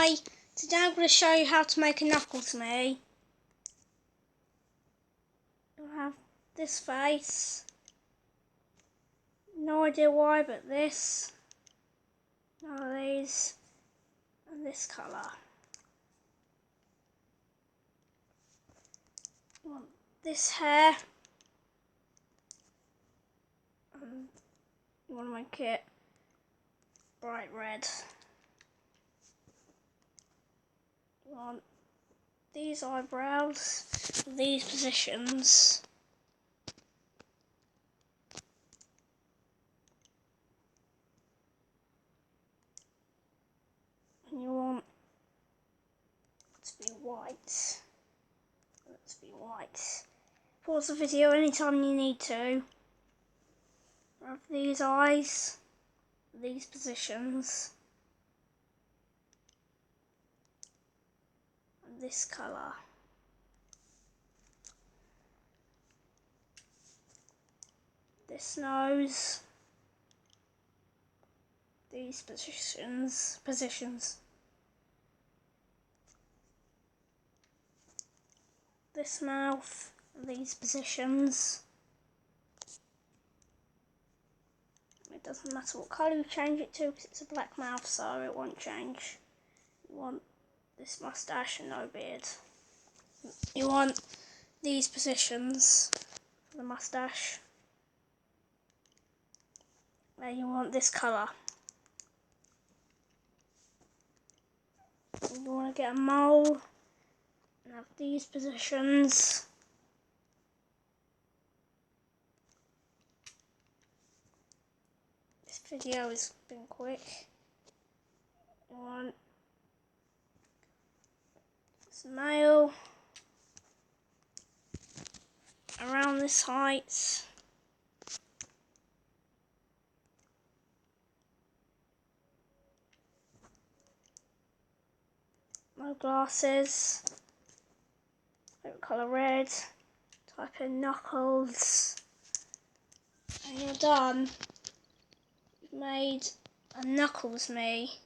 Hi, today I'm going to show you how to make a Knuckles me. You'll have this face, no idea why, but this, none of these, and this colour. You want this hair, and you want to make it bright red. You want these eyebrows, these positions. And you want it to be white. To be white. Pause the video anytime you need to. Have these eyes, these positions, and this colour. This nose, these positions. This mouth, these positions. It doesn't matter what colour you change it to because it's a black mouth, so it won't change. You want this moustache and no beard. You want these positions for the moustache. Then you want this colour. You want to get a mole and have these positions. This video has been quick. You want this male around this height. No glasses. Favorite colour red. Type in Knuckles. And you're done. You've made a Knuckles me.